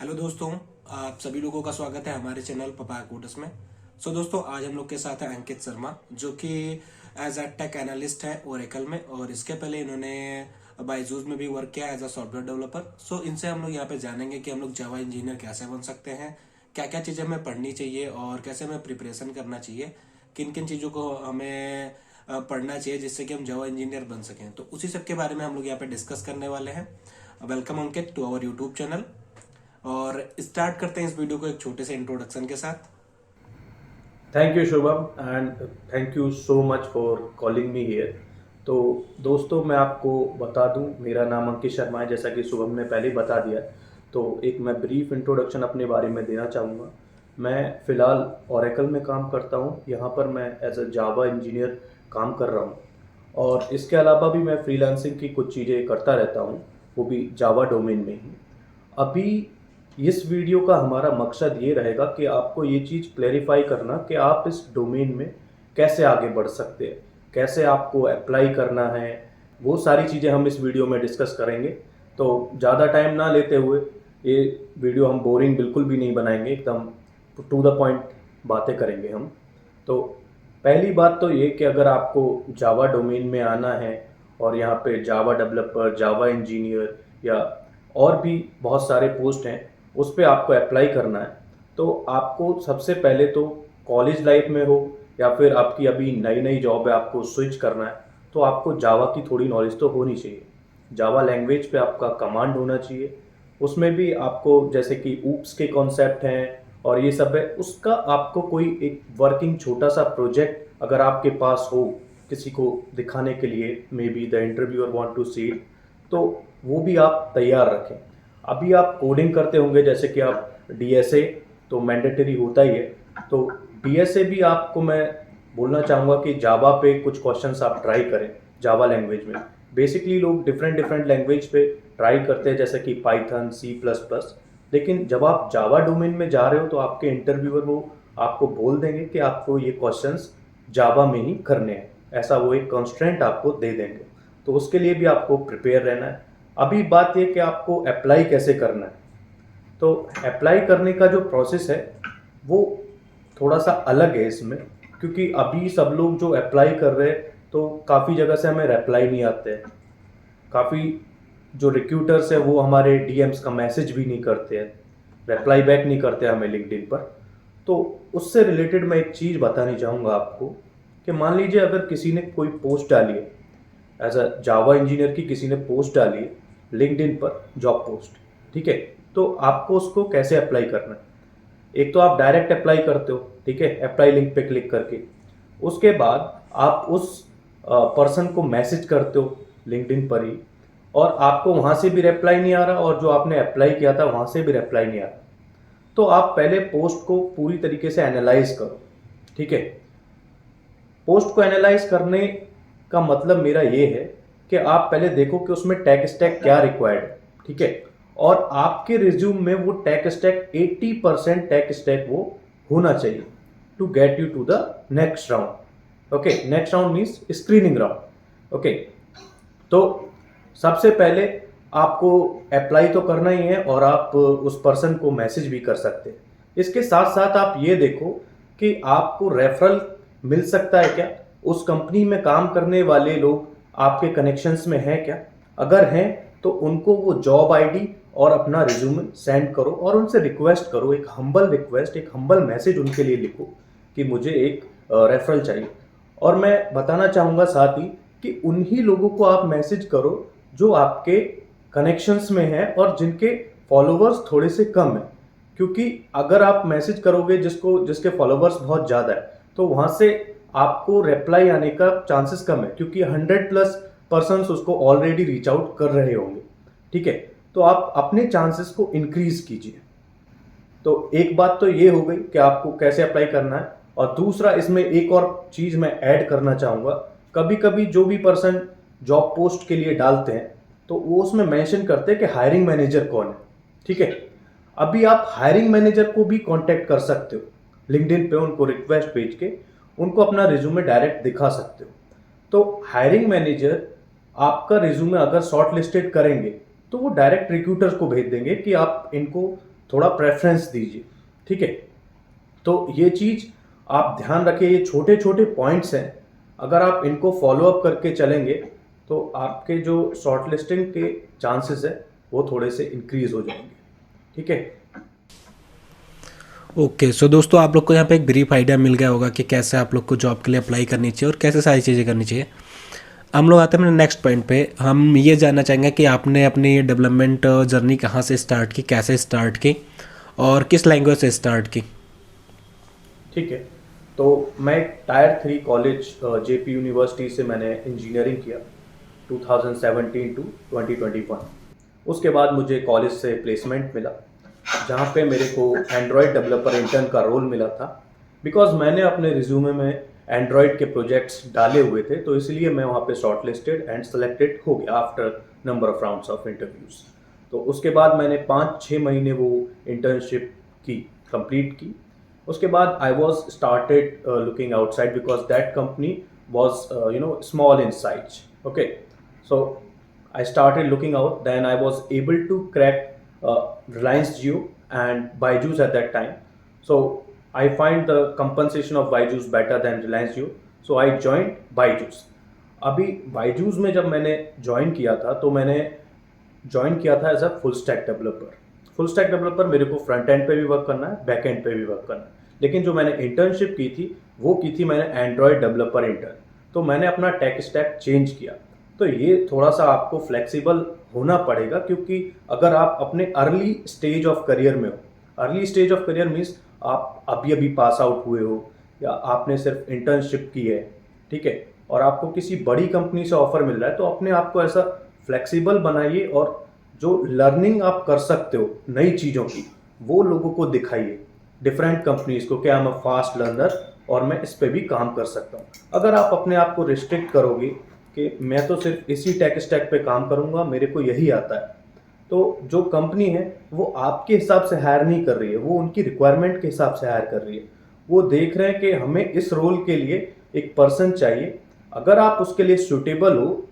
Hello दोस्तों, आप सभी लोगों का स्वागत है हमारे चैनल पपाया कोडस में। दोस्तों, आज हम लोग के साथ है अंकित शर्मा, जो कि एज अ टेक एनालिस्ट है ओरेकल में, और इसके पहले इन्होंने बायजूस में भी वर्क किया एज अ सॉफ्टवेयर डेवलपर। इनसे हम लोग यहाँ पे जानेंगे कि हम लोग जावा इंजीनियर कैसे बन सकते हैं, क्या क्या चीज़ें हमें पढ़नी चाहिए और कैसे हमें प्रिपरेशन करना चाहिए, किन किन चीज़ों को हमें पढ़ना चाहिए जिससे कि हम जावा इंजीनियर बन सकें। तो उसी सब के बारे में हम लोग यहाँ पे डिस्कस करने वाले हैं। Welcome Ankit to our YouTube channel. और स्टार्ट करते हैं इस वीडियो को एक छोटे से इंट्रोडक्शन के साथ। Thank you Shubham and thank you so much for calling me here. तो दोस्तों, मैं आपको बता दूं, मेरा नाम अंकित शर्मा है, जैसा कि शुभम ने पहले ही बता दिया। तो एक मैं ब्रीफ इंट्रोडक्शन अपने बारे में देना चाहूँगा। मैं फ़िलहाल ओरेकल में काम करता हूँ। यहाँ पर मैं एज अ जावा इंजीनियर काम कर रहा हूँ, और इसके अलावा भी मैं फ्रीलांसिंग की कुछ चीज़ें करता रहता हूँ, वो भी जावा डोमेन में ही। अभी इस वीडियो का हमारा मकसद ये रहेगा कि आपको ये चीज़ क्लेरिफाई करना कि आप इस डोमेन में कैसे आगे बढ़ सकते हैं, कैसे आपको अप्लाई करना है, वो सारी चीज़ें हम इस वीडियो में डिस्कस करेंगे। तो ज़्यादा टाइम ना लेते हुए ये वीडियो हम बोरिंग बिल्कुल भी नहीं बनाएंगे, एकदम टू द पॉइंट बातें करेंगे हम। तो पहली बात तो ये कि अगर आपको जावा डोमेन में आना है और यहाँ पे जावा डेवलपर, जावा इंजीनियर या और भी बहुत सारे पोस्ट हैं, उस पे आपको अप्लाई करना है, तो आपको सबसे पहले तो कॉलेज लाइफ में हो या फिर आपकी अभी नई नई जॉब है, आपको स्विच करना है, तो आपको जावा की थोड़ी नॉलेज तो होनी चाहिए। जावा लैंग्वेज पे आपका कमांड होना चाहिए। उसमें भी आपको जैसे कि ऊप्स के कॉन्सेप्ट हैं और ये सब है, उसका आपको कोई एक वर्किंग छोटा सा प्रोजेक्ट अगर आपके पास हो किसी को दिखाने के लिए, maybe the interviewer want to see it, तो वो भी आप तैयार रखें। अभी आप कोडिंग करते होंगे, जैसे कि आप डीएसए तो मैंडेटरी होता ही है, तो डीएसए भी आपको मैं बोलना चाहूँगा कि जावा पे कुछ क्वेश्चंस आप ट्राई करें। जावा लैंग्वेज में बेसिकली लोग डिफरेंट डिफरेंट लैंग्वेज पे ट्राई करते हैं, जैसे कि पाइथन, सी प्लस प्लस। लेकिन जब आप जावा डोमेन में जा रहे हो तो आपके इंटरव्यूअर वो आपको बोल देंगे कि आपको ये क्वेश्चंस जावा में ही करने हैं, ऐसा वो एक कॉन्स्ट्रेंट आपको दे देंगे। तो उसके लिए भी आपको प्रिपेयर रहना है। अभी बात ये कि आपको अप्लाई कैसे करना है। तो अप्लाई करने का जो प्रोसेस है वो थोड़ा सा अलग है इसमें, क्योंकि अभी सब लोग जो अप्लाई कर रहे हैं तो काफ़ी जगह से हमें रिप्लाई नहीं आते हैं। काफ़ी जो रिक्रूटर्स है वो हमारे डीएम्स का मैसेज भी नहीं करते हैं, रिप्लाई बैक नहीं करते हमें लिंक्डइन पर। तो उससे रिलेटेड मैं एक चीज़ बतानी चाहूँगा आपको कि मान लीजिए अगर किसी ने कोई पोस्ट डाली है, एज अ जावा इंजीनियर की किसी ने पोस्ट डाली है लिंक्डइन पर, जॉब पोस्ट, ठीक है। तो आपको उसको कैसे अप्लाई करना है। एक तो आप डायरेक्ट अप्लाई करते हो, ठीक है, अप्लाई लिंक पे क्लिक करके। उसके बाद आप उस पर्सन को मैसेज करते हो लिंक्डइन पर ही, और आपको वहाँ से भी रिप्लाई नहीं आ रहा और जो आपने अप्लाई किया था वहाँ से भी रिप्लाई नहीं आ रहा, तो आप पहले पोस्ट को पूरी तरीके से एनालाइज करो, ठीक है। पोस्ट को एनालाइज करने का मतलब मेरा ये है कि आप पहले देखो कि उसमें टेक स्टैक क्या रिक्वायर्ड है, ठीक है। और आपके रिज्यूम में वो टेक स्टैक 80% टेक स्टैक वो होना चाहिए to get you to the next round. Okay, next round means screening round. Okay, तो सबसे पहले आपको अप्लाई तो करना ही है और आप उस पर्सन को मैसेज भी कर सकते हैं। इसके साथ साथ आप ये देखो कि आपको रेफरल मिल सकता है क्या, उस कंपनी में काम करने वाले लोग आपके कनेक्शंस में हैं क्या। अगर हैं तो उनको वो जॉब आईडी और अपना रिज्यूमे सेंड करो और उनसे रिक्वेस्ट करो, एक हम्बल रिक्वेस्ट, एक हम्बल मैसेज उनके लिए लिखो कि मुझे एक रेफरल चाहिए। और मैं बताना चाहूँगा साथ ही कि उन्हीं लोगों को आप मैसेज करो जो आपके कनेक्शंस में हैं और जिनके फॉलोवर्स थोड़े से कम हैं, क्योंकि अगर आप मैसेज करोगे जिसके फॉलोवर्स बहुत ज़्यादा है, तो वहाँ से आपको रिप्लाई आने का चांसेस कम है, क्योंकि 100+ पर्सन्स उसको ऑलरेडी रीच आउट कर रहे होंगे, ठीक है। तो आप अपने चांसेस को इंक्रीज कीजिए। तो एक बात तो ये हो गई कि आपको कैसे अप्लाई करना है, और दूसरा इसमें एक और चीज़ मैं ऐड करना चाहूँगा। कभी कभी जो भी पर्सन जॉब पोस्ट के लिए डालते हैं तो वो उसमें मेंशन करते हैं कि हायरिंग मैनेजर कौन है, ठीक है। अभी आप हायरिंग मैनेजर को भी कांटेक्ट कर सकते हो लिंक्डइन पे, उनको रिक्वेस्ट भेज के उनको अपना रिज्यूमे डायरेक्ट दिखा सकते हो। तो हायरिंग मैनेजर आपका रिज्यूमे अगर शॉर्ट लिस्टेड करेंगे तो वो डायरेक्ट रिक्रूटर्स को भेज देंगे कि आप इनको थोड़ा प्रेफरेंस दीजिए, ठीक है। तो ये चीज़ आप ध्यान रखिए, ये छोटे छोटे पॉइंट्स हैं, अगर आप इनको फॉलो अप करके चलेंगे तो आपके जो शॉर्ट लिस्टिंग के चांसेस है वो थोड़े से इंक्रीज हो जाएंगे, ठीक है। ओके, सो दोस्तों आप लोग को यहाँ पे एक ब्रीफ आइडिया मिल गया होगा कि कैसे आप लोग को जॉब के लिए अप्लाई करनी चाहिए और कैसे सारी चीज़ें करनी चाहिए। हम लोग आते हैं अपने नेक्स्ट पॉइंट पे। हम ये जानना चाहेंगे कि आपने अपनी डेवलपमेंट जर्नी कहाँ से स्टार्ट की, कैसे स्टार्ट की और किस लैंग्वेज से स्टार्ट की। ठीक है, तो मैं टायर 3 कॉलेज जेपी यूनिवर्सिटी से मैंने इंजीनियरिंग किया 2017 टू 2021। उसके बाद मुझे कॉलेज से प्लेसमेंट मिला जहाँ पे मेरे को एंड्रॉयड डेवलपर इंटर्न का रोल मिला था। बिकॉज मैंने अपने रिज्यूमे में एंड्रॉयड के प्रोजेक्ट्स डाले हुए थे, तो इसलिए मैं वहाँ पे शॉर्ट लिस्टेड एंड सेलेक्टेड हो गया after number of rounds of interviews. तो उसके बाद मैंने 5-6 महीने वो इंटर्नशिप की कंप्लीट की। उसके बाद I was started looking outside because that company was small in size. Okay, so I started looking out. Then I was able to crack Reliance Jio and Byju's at that time. So I find the compensation of Byju's better than Reliance Jio. So I joined Byju's. अभी Byju's में जब मैंने join किया था तो मैंने join किया था as a full stack developer. Full stack developer मेरे को फ्रंट एंड पे भी वर्क करना है, बैक एंड पे भी वर्क करना है। लेकिन जो मैंने इंटर्नशिप की थी वो की थी मैंने एंड्रॉयड डेवलपर इंटर्न। तो मैंने अपना टेक स्टैक चेंज किया। तो ये थोड़ा सा आपको फ्लेक्सिबल होना पड़ेगा, क्योंकि अगर आप अपने अर्ली स्टेज ऑफ करियर में हो, early stage of career means आप अभी अभी पास आउट हुए हो या आपने सिर्फ इंटर्नशिप की है, ठीक है, और आपको किसी बड़ी कंपनी से ऑफर मिल रहा है, तो अपने आप को ऐसा फ्लेक्सिबल बनाइए और जो लर्निंग आप कर सकते हो नई चीज़ों की वो लोगों को दिखाइए, डिफरेंट कंपनीज को, क्या मैं फास्ट लर्नर और मैं इस पर भी काम कर सकता हूँ। अगर आप अपने आप को रिस्ट्रिक्ट करोगे कि मैं तो सिर्फ इसी टेक स्टैक पे काम करूँगा, मेरे को यही आता है, तो जो कंपनी है वो आपके हिसाब से हायर नहीं कर रही है, वो उनकी रिक्वायरमेंट के हिसाब से हायर कर रही है। वो देख रहे हैं कि हमें इस रोल के लिए एक पर्सन चाहिए, अगर आप उसके लिए सूटेबल हो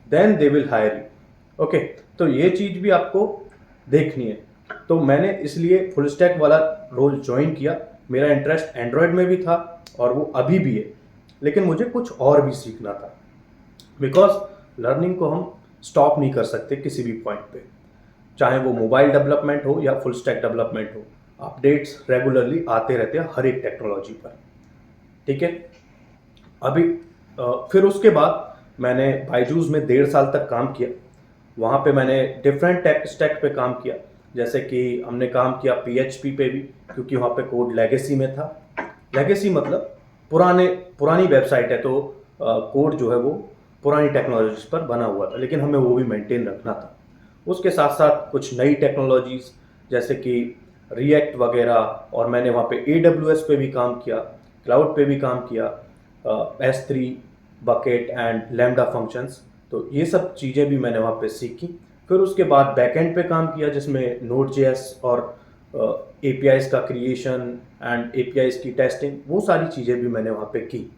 then they will hire you. Okay, तो ये चीज़ भी आपको देखनी है। तो मैंने इसलिए फुल स्टैक वाला रोल ज्वाइन किया। मेरा इंटरेस्ट एंड्रॉयड में भी था और वो अभी भी है, लेकिन मुझे कुछ और भी सीखना था, बिकॉज लर्निंग को हम स्टॉप नहीं कर सकते किसी भी पॉइंट पे, चाहे वो मोबाइल डेवलपमेंट हो या फुल स्टैक डेवलपमेंट हो। अपडेट्स रेगुलरली आते रहते हैं हर एक टेक्नोलॉजी पर, ठीक है। अभी फिर उसके बाद मैंने बायजूस में 1.5 साल तक काम किया। वहाँ पे मैंने डिफरेंट टेक स्टैक पे काम किया, जैसे कि हमने काम किया PHP पे भी, क्योंकि वहाँ पे कोड लेगेसी में था। लेगेसी मतलब पुरानी वेबसाइट है, तो कोड जो है वो पुरानी टेक्नोलॉजीज पर बना हुआ था, लेकिन हमें वो भी मेंटेन रखना था। उसके साथ साथ कुछ नई टेक्नोलॉजीज जैसे कि रिएक्ट वगैरह, और मैंने वहाँ पे AWS पे भी काम किया, क्लाउड पे भी काम किया, S3 bucket and lambda functions, तो ये सब चीज़ें भी मैंने वहाँ पे सीखी। फिर उसके बाद बैकएंड पे काम किया, जिसमें Node.js और APIs का क्रिएशन एंड APIs की टेस्टिंग, वो सारी चीज़ें भी मैंने वहाँ पे की।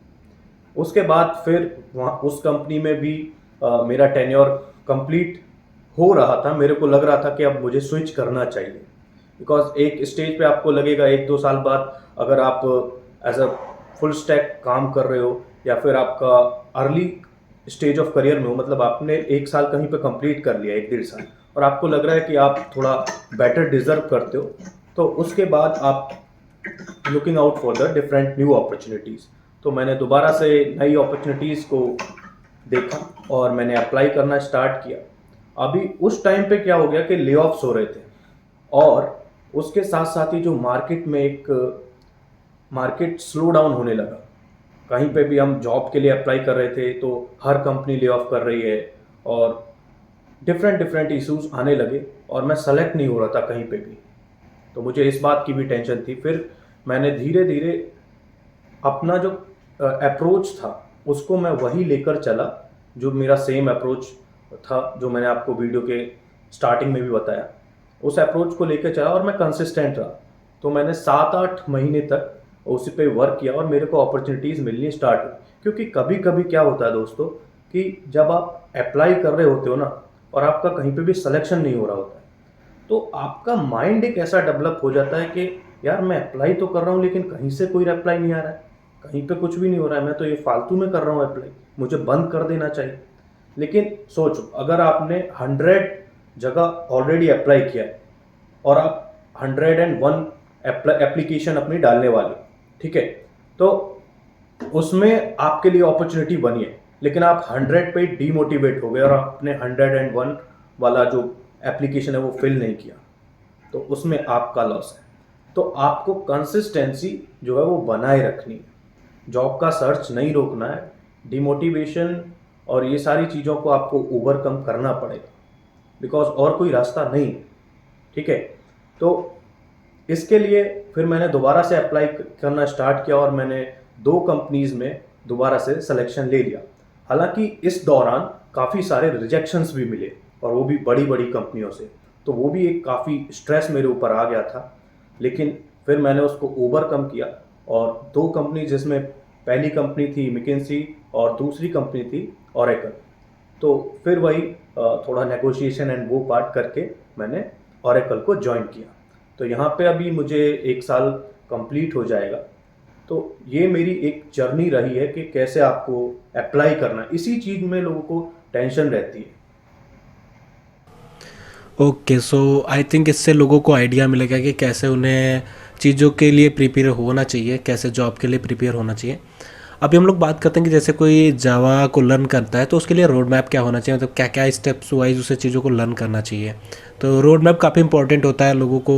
उसके बाद फिर वहाँ उस कंपनी में भी मेरा टेन्योर कंप्लीट हो रहा था। मेरे को लग रहा था कि अब मुझे स्विच करना चाहिए, बिकॉज एक स्टेज पे आपको लगेगा 1-2 साल बाद, अगर आप एज अ फुल स्टैक काम कर रहे हो या फिर आपका अर्ली स्टेज ऑफ करियर में हो, मतलब आपने 1 साल कहीं पे कंप्लीट कर लिया, 1-1.5 साल, और आपको लग रहा है कि आप थोड़ा बेटर डिजर्व करते हो, तो उसके बाद आप looking out for the different new opportunities. तो मैंने दोबारा से नई अपॉर्चुनिटीज़ को देखा और मैंने अप्लाई करना स्टार्ट किया। अभी उस टाइम पे क्या हो गया कि ले ऑफ्स हो रहे थे, और उसके साथ साथ ही जो मार्केट में एक मार्केट स्लो डाउन होने लगा। कहीं पे भी हम जॉब के लिए अप्लाई कर रहे थे तो हर कंपनी ले ऑफ कर रही है, और डिफरेंट इश्यूज आने लगे, और मैं सेलेक्ट नहीं हो रहा था कहीं पे भी। तो मुझे इस बात की भी टेंशन थी। फिर मैंने धीरे धीरे अपना जो अप्रोच था उसको मैं वही लेकर चला, जो मेरा सेम अप्रोच था जो मैंने आपको वीडियो के स्टार्टिंग में भी बताया। उस अप्रोच को लेकर चला और मैं कंसिस्टेंट रहा। तो मैंने 7-8 महीने तक उसी पे वर्क किया और मेरे को अपॉर्चुनिटीज़ मिलनी स्टार्ट हुई। क्योंकि कभी कभी क्या होता है दोस्तों, कि जब आप अप्लाई कर रहे होते हो ना, और आपका कहीं पे भी सिलेक्शन नहीं हो रहा होता है, तो आपका माइंड एक ऐसा डेवलप हो जाता है कि यार मैं अप्लाई तो कर रहा हूँ लेकिन कहीं से कोई रिप्लाई नहीं आ रहा है, कहीं पे कुछ भी नहीं हो रहा है, मैं तो ये फालतू में कर रहा हूँ अप्लाई, मुझे बंद कर देना चाहिए। लेकिन सोचो, अगर आपने 100 जगह ऑलरेडी अप्लाई किया है और आप 101 एप्लीकेशन अपनी डालने वाले, ठीक है, तो उसमें आपके लिए अपॉर्चुनिटी बनी है, लेकिन आप 100 पे डीमोटिवेट हो गए और आपने 101 वाला जो एप्लीकेशन है वो फिल नहीं किया, तो उसमें आपका लॉस है। तो आपको कंसिस्टेंसी जो है वो बनाए रखनी है, जॉब का सर्च नहीं रोकना है, डिमोटिवेशन और ये सारी चीज़ों को आपको ओवरकम करना पड़ेगा, बिकॉज और कोई रास्ता नहीं है, ठीक है। तो इसके लिए फिर मैंने दोबारा से अप्लाई करना स्टार्ट किया और मैंने 2 कंपनीज़ में दोबारा से सिलेक्शन ले लिया। हालांकि इस दौरान काफ़ी सारे रिजेक्शंस भी मिले और वो भी बड़ी बड़ी कंपनियों से, तो वो भी एक काफ़ी स्ट्रेस मेरे ऊपर आ गया था, लेकिन फिर मैंने उसको ओवरकम किया और 2 कंपनी, जिसमें पहली कंपनी थी मैकिन्सी और दूसरी कंपनी थी ओरेकल, तो फिर वही थोड़ा नेगोशिएशन एंड वो पार्ट करके मैंने ओरेकल को ज्वाइन किया। तो यहाँ पे अभी मुझे 1 साल कंप्लीट हो जाएगा। तो ये मेरी एक जर्नी रही है कि कैसे आपको अप्लाई करना है, इसी चीज़ में लोगों को टेंशन रहती है। ओके, सो आई थिंक इससे लोगों को आइडिया मिलेगा कि कैसे उन्हें चीज़ों के लिए प्रिपेयर होना चाहिए, कैसे जॉब के लिए प्रिपेयर होना चाहिए। अभी हम लोग बात करते हैं कि जैसे कोई जावा को लर्न करता है तो उसके लिए रोड मैप क्या होना चाहिए, मतलब क्या क्या स्टेप्स वाइज उसे चीज़ों को लर्न करना चाहिए। तो रोड मैप काफ़ी इंपॉर्टेंट होता है, लोगों को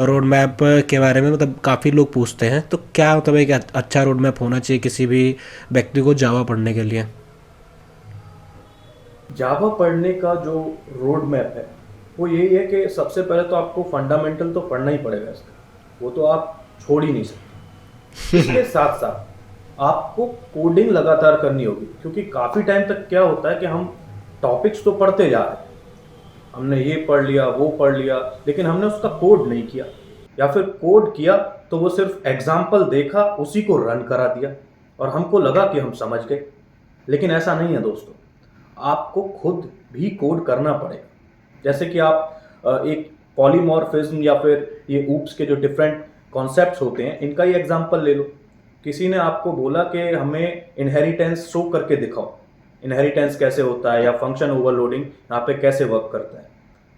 रोड मैप के बारे में मतलब काफ़ी लोग पूछते हैं, तो क्या मतलब एक अच्छा रोड मैप होना चाहिए किसी भी व्यक्ति को जावा पढ़ने के लिए। जावा पढ़ने का जो रोड मैप है वो यही है कि सबसे पहले तो आपको फंडामेंटल तो पढ़ना ही पड़ेगा इसका, वो तो आप छोड़ ही नहीं सकते। इसके साथ साथ आपको कोडिंग लगातार करनी होगी, क्योंकि काफ़ी टाइम तक क्या होता है कि हम टॉपिक्स तो पढ़ते जा रहे हैं, हमने ये पढ़ लिया वो पढ़ लिया, लेकिन हमने उसका कोड नहीं किया, या फिर कोड किया तो वो सिर्फ एग्जाम्पल देखा, उसी को रन करा दिया और हमको लगा कि हम समझ गए। लेकिन ऐसा नहीं है दोस्तों, आपको खुद भी कोड करना पड़ेगा। जैसे कि आप एक पॉलीमॉर्फिज्म या फिर ये ऊप्स के जो डिफरेंट कॉन्सेप्ट्स होते हैं, इनका ही एग्जांपल ले लो। किसी ने आपको बोला कि हमें इनहेरिटेंस शो करके दिखाओ, इनहेरिटेंस कैसे होता है या फंक्शन ओवरलोडिंग यहाँ पे कैसे वर्क करता है,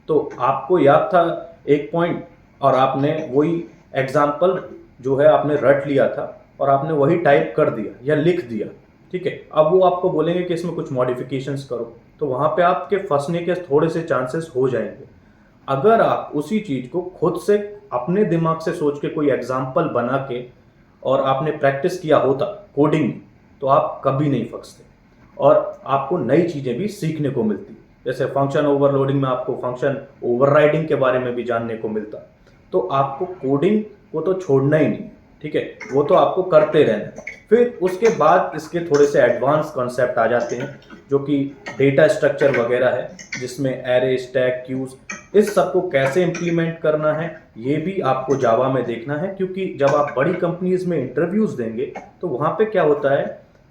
तो आपको याद था एक पॉइंट और आपने वही एग्जाम्पल जो है आपने रट लिया था और आपने वही टाइप कर दिया या लिख दिया, ठीक है। अब वो आपको बोलेंगे कि इसमें कुछ मॉडिफिकेशंस करो, तो वहाँ पे आपके फंसने के थोड़े से चांसेस हो जाएंगे। अगर आप उसी चीज़ को खुद से अपने दिमाग से सोच के कोई एग्जाम्पल बना के और आपने प्रैक्टिस किया होता कोडिंग, तो आप कभी नहीं फंसते और आपको नई चीज़ें भी सीखने को मिलती। जैसे फंक्शन ओवरलोडिंग में आपको फंक्शन ओवरराइडिंग के बारे में भी जानने को मिलता। तो आपको कोडिंग को तो छोड़ना ही नहीं, ठीक है, वो तो आपको करते रहना है। फिर उसके बाद इसके थोड़े से एडवांस कॉन्सेप्ट आ जाते हैं, जो कि डेटा स्ट्रक्चर वगैरह है, जिसमें एरे, स्टैक, क्यूज, इस सब को कैसे इम्प्लीमेंट करना है ये भी आपको जावा में देखना है। क्योंकि जब आप बड़ी कंपनीज में इंटरव्यूज देंगे तो वहाँ पे क्या होता है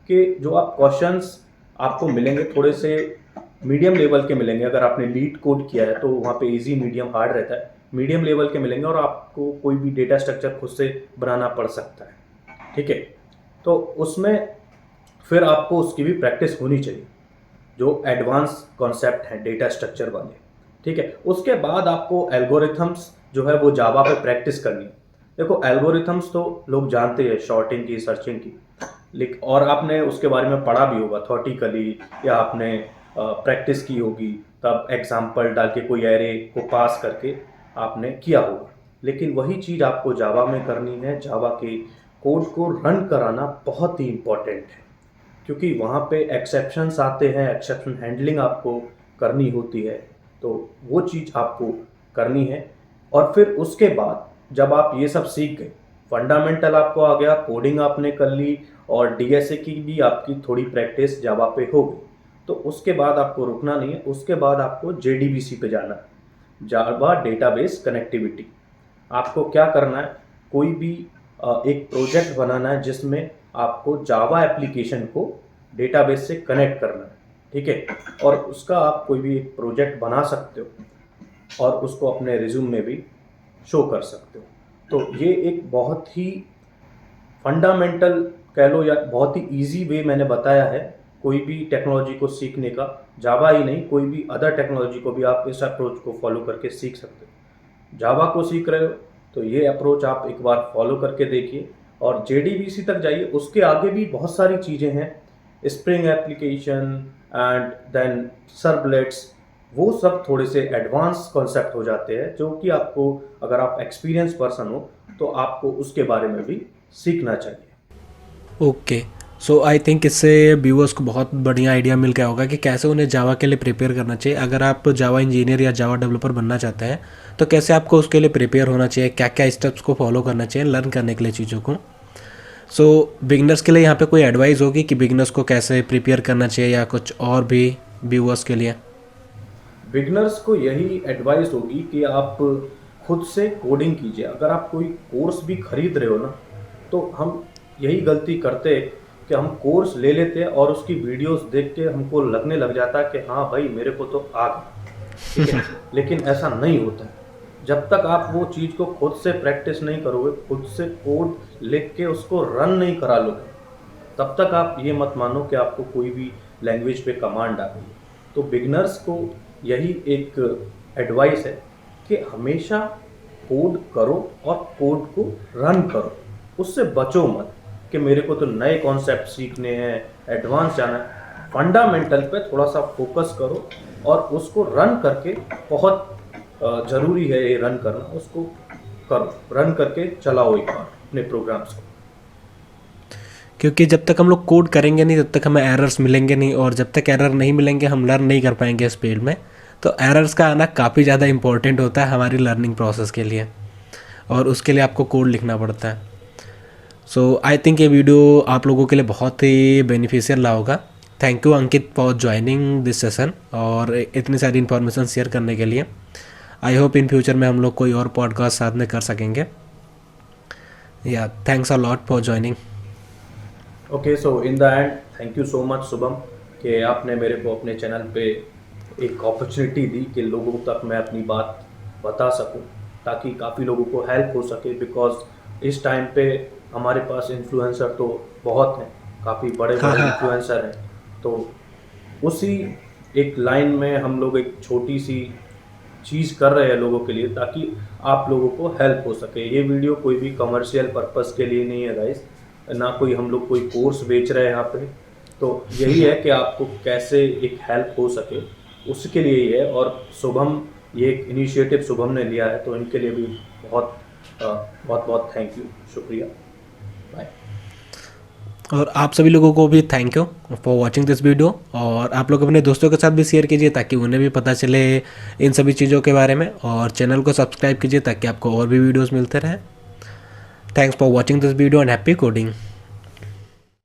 कि जो आप क्वेश्चंस आपको मिलेंगे थोड़े से मीडियम लेवल के मिलेंगे। अगर आपने लीड कोड किया है तो वहाँ पे इजी, मीडियम, हार्ड रहता है, मीडियम लेवल के मिलेंगे और आपको कोई भी डेटा स्ट्रक्चर खुद से बनाना पड़ सकता है, ठीक है। तो उसमें फिर आपको उसकी भी प्रैक्टिस होनी चाहिए, जो एडवांस कॉन्सेप्ट हैं डेटा स्ट्रक्चर वाले, ठीक है। उसके बाद आपको एल्गोरिथम्स जो है वो जावा पे प्रैक्टिस करनी है। देखो, एल्गोरिथम्स तो लोग जानते हैं, शॉर्टिंग की, सर्चिंग की, लेकिन और आपने उसके बारे में पढ़ा भी होगा थॉटिकली, या आपने प्रैक्टिस की होगी, तब एग्जाम्पल डाल के कोई एरे को पास करके आपने किया होगा। लेकिन वही चीज़ आपको जावा में करनी है। जावा के कोड को रन कराना बहुत ही इम्पोर्टेंट है, क्योंकि वहाँ पे एक्सेप्शंस आते हैं, एक्सेप्शन हैंडलिंग आपको करनी होती है, तो वो चीज़ आपको करनी है। और फिर उसके बाद जब आप ये सब सीख गए, फंडामेंटल आपको आ गया, कोडिंग आपने कर ली और डीएसए की भी आपकी थोड़ी प्रैक्टिस जावा पे हो गई, तो उसके बाद आपको रुकना नहीं है। उसके बाद आपको जेडीबीसी पे जाना है, जावा डेटाबेस कनेक्टिविटी। आपको क्या करना है, कोई भी एक प्रोजेक्ट बनाना है जिसमें आपको जावा एप्लीकेशन को डेटाबेस से कनेक्ट करना है, ठीक है। और उसका आप कोई भी एक प्रोजेक्ट बना सकते हो। और उसको अपने रिज्यूम में भी शो कर सकते हो। तो ये एक बहुत ही फंडामेंटल कह लो या बहुत ही इजी वे मैंने बताया है कोई भी टेक्नोलॉजी को सीखने का। जावा ही नहीं, कोई भी अदर टेक्नोलॉजी को भी आप इस अप्रोच को फॉलो करके सीख सकते हो। जावा को सीख रहे हो तो ये अप्रोच आप एक बार फॉलो करके देखिए और जेडीबीसी तक जाइए। उसके आगे भी बहुत सारी चीज़ें हैं, spring application and then servlets, वो सब थोड़े से एडवांस कॉन्सेप्ट हो जाते हैं जो कि आपको, अगर आप एक्सपीरियंस पर्सन हो तो आपको उसके बारे में भी सीखना चाहिए। ओके, सो आई थिंक इससे व्यूअर्स को बहुत बढ़िया आइडिया मिल गया होगा कि कैसे उन्हें जावा के लिए प्रिपेयर करना चाहिए। अगर आप जावा इंजीनियर या जावा डेवलपर बनना चाहते हैं तो कैसे आपको उसके लिए प्रिपेयर होना चाहिए, क्या क्या स्टेप्स को फॉलो करना चाहिए लर्न करने के लिए चीज़ों को। सो बिगनर्स के लिए यहाँ पे कोई एडवाइस होगी कि बिगनर्स को कैसे प्रिपेयर करना चाहिए या कुछ और भी व्यूअर्स के लिए? बिगनर्स को यही एडवाइस होगी कि आप खुद से कोडिंग कीजिए। अगर आप कोई कोर्स भी खरीद रहे हो ना, तो हम यही गलती करते हैं कि हम कोर्स ले लेते हैं और उसकी वीडियोस देख के हमको लगने लग जाता है कि हाँ भाई मेरे को तो आ गया, ठीक है। लेकिन ऐसा नहीं होता है। जब तक आप वो चीज़ को खुद से प्रैक्टिस नहीं करोगे, खुद से कोड लिख के उसको रन नहीं करा लोगे, तब तक आप ये मत मानो कि आपको कोई भी लैंग्वेज पे कमांड आ गई। तो बिगनर्स को यही एक एडवाइस है कि हमेशा कोड करो और कोड को रन करो, उससे बचो मत कि मेरे को तो नए कॉन्सेप्ट सीखने हैं, एडवांस जाना है। फंडामेंटल पे थोड़ा सा फोकस करो और उसको रन करके, बहुत ज़रूरी है ये रन करना, उसको करो, रन करके चलाओ एक बार अपने प्रोग्राम्स को। क्योंकि जब तक हम लोग कोड करेंगे नहीं तब तक हमें एरर्स मिलेंगे नहीं, और जब तक एरर नहीं मिलेंगे हम लर्न नहीं कर पाएंगे इस फील्ड में। तो एरर्स का आना काफ़ी ज़्यादा इंपॉर्टेंट होता है हमारी लर्निंग प्रोसेस के लिए, और उसके लिए आपको कोड लिखना पड़ता है। सो आई थिंक ये वीडियो आप लोगों के लिए बहुत ही बेनिफिशियल रहा होगा। Thank you Ankit for joining this session और इतनी सारी इन्फॉर्मेशन शेयर करने के लिए। आई होप इन फ्यूचर में हम लोग कोई और पॉडकास्ट साथ में कर सकेंगे। या thanks a lot for joining. Okay, so in the end thank you so much Shubham कि आपने मेरे को अपने चैनल पे एक अपॉर्चुनिटी दी कि लोगों तक मैं अपनी बात बता सकूं, ताकि काफ़ी लोगों को हेल्प हो सके। बिकॉज इस टाइम पे हमारे पास इन्फ्लुएंसर तो बहुत हैं, काफ़ी बड़े बड़े इन्फ्लुएंसर हैं। तो उसी एक लाइन में हम लोग एक छोटी सी चीज़ कर रहे हैं लोगों के लिए, ताकि आप लोगों को हेल्प हो सके। ये वीडियो कोई भी कमर्शियल पर्पस के लिए नहीं है गाइस, ना कोई हम लोग कोई कोर्स बेच रहे हैं यहाँ पे। तो यही है कि आपको कैसे एक हेल्प हो सके, उसके लिए ही है। और शुभम, ये एक इनिशिएटिव शुभम ने लिया है, तो इनके लिए भी बहुत बहुत बहुत थैंक यू, शुक्रिया, बाय। और आप सभी लोगों को भी thank you for watching this video. और आप लोग अपने दोस्तों के साथ भी शेयर कीजिए ताकि उन्हें भी पता चले इन सभी चीज़ों के बारे में, और चैनल को सब्सक्राइब कीजिए ताकि आपको और भी वीडियोस मिलते रहें। Thanks for watching this video and happy coding.